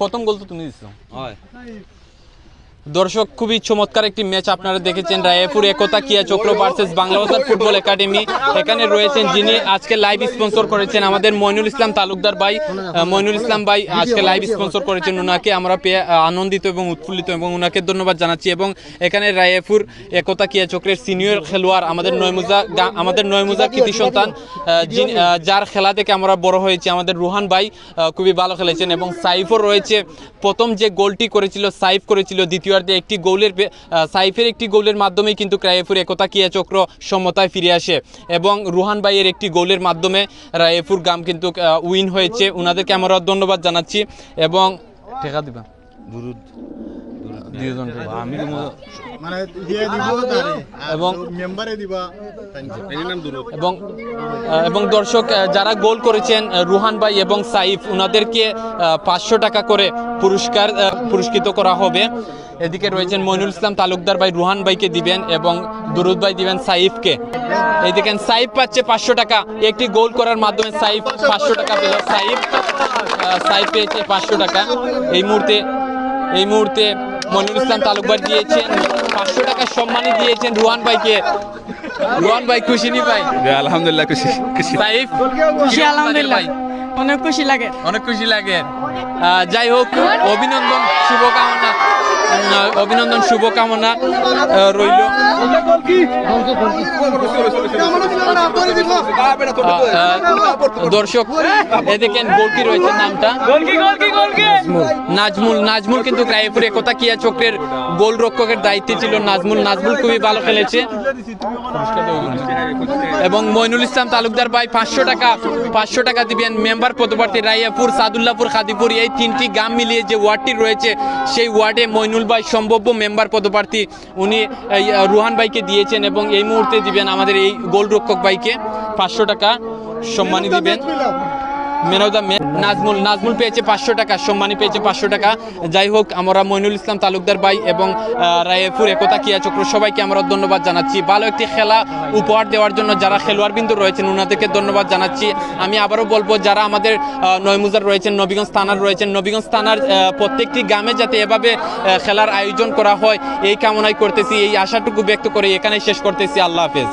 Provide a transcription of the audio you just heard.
প্রথম গোল তো তুমি দিছো। দর্শক খুবই চমৎকার একটি ম্যাচ আপনারা দেখেছেন, রায়পুর একতা কিয়া চক্র ভার্সেস বাংলাবাজার ফুটবল একাডেমি। এখানে রয়েছেন যিনি আজকে লাইভ স্পন্সর করেছেন আমাদের মইনুল ইসলাম তালুকদার ভাই। মইনুল ইসলাম ভাই আজকে লাইভ স্পন্সর করেছেন, ওনাকে আমরা পেয়ে আনন্দিত এবং উৎফুল্লিত এবং ওনাকে ধন্যবাদ জানাচ্ছি। এবং এখানে রায়পুর একতা কিয়া চক্রের সিনিয়র খেলোয়াড় আমাদের নয়মুজা কৃতি সন্তান, যার খেলা থেকে আমরা বড় হয়েছি, আমাদের রুহান ভাই খুবই ভালো খেলেছেন। এবং সাইফও রয়েছে, প্রথম যে গোলটি করেছিল সাইফ করেছিল, দ্বিতীয়ার্ধে সাইফের একটি গোলের মাধ্যমেই কিন্তু রায়পুর একতা কিয়া চক্র সমতায় ফিরে আসে এবং রুহান ভাইয়ের একটি গোলের মাধ্যমে রায়পুর গাম কিন্তু উইন হয়েছে। ওনাদেরকে আমরা ধন্যবাদ জানাচ্ছি। এবং টেকা দিবা এবং দর্শক যারা গোল করেছেন রুহান ভাই এবং সাইফ, ওনাদেরকে 500 টাকা করে পুরস্কৃত করা হবে। এদিকে রয়েছেন মইনুল ইসলাম তালুকদার ভাই রুহান ভাইকে দিবেন এবং দুরুদ ভাই দিবেন সাইফকে। এই দেখেন সাইফ পাচ্ছে 500 টাকা, একটি গোল করার মাধ্যমে সাইফ 500 টাকা পেল। সাইফ পেয়েছে 500 টাকা। এই মুহূর্তে মইনুল ইসলাম তালুকদার দিয়েছেন 500 টাকা সম্মানী দিয়েছেন রুহান ভাইকে। রুহান ভাই খুশি নি ভাই? আলহামদুলিল্লাহ খুশি। সাইফ খুশি আলহামদুলিল্লাহ, অনেক খুশি লাগে। যাই হোক, অভিনন্দন শুভকামনা রইল। দর্শক দেখেন গোলকি রয়েছে, নামটা নাজমুল কিন্তু রায়পুর একতা কিয়া চক্রের গোল রক্ষকের দায়িত্বে ছিল নাজমুল খুবই ভালো খেলেছে। এবং মইনুল ইসলাম তালুকদার ভাই 500 টাকা দিবেন মেম্বার পদপ্রার্থী রায়পুর, সাদুল্লাহপুর, খাদিপুর এই 3টি গ্রাম মিলিয়ে যে ওয়ার্ডটি রয়েছে সেই ওয়ার্ডে মইনুল ভাই সম্ভাব্য মেম্বার পদপ্রার্থী, উনি রুহান ভাইকে দিয়েছেন এবং এই মুহূর্তে দিবেন আমাদের এই গোলরক্ষক ভাইকে 500 টাকা সম্মানী দিবেন। নাজমুল পেয়েছে 500 টাকা, সম্মানী পেয়েছে 500 টাকা। যাই হোক, আমরা মইনুল ইসলাম তালুকদার ভাই এবং রায়পুর একতা কিয়া চক্র সবাইকে আমরা ধন্যবাদ জানাচ্ছি ভালো একটি খেলা উপহার দেওয়ার জন্য। যারা খেলোয়াড়বৃন্দ রয়েছেন ওনাদেরকে ধন্যবাদ জানাচ্ছি। আমি আবারও বলবো, যারা আমাদের নয়মুজার রয়েছেন, নবীগঞ্জ থানার রয়েছেন, নবীগঞ্জ থানার প্রত্যেকটি গ্রামে যাতে এভাবে খেলার আয়োজন করা হয় এই কামনাই করতেছি, এই আশাটুকু ব্যক্ত করে এখানে শেষ করতেছি। আল্লাহ হাফেজ।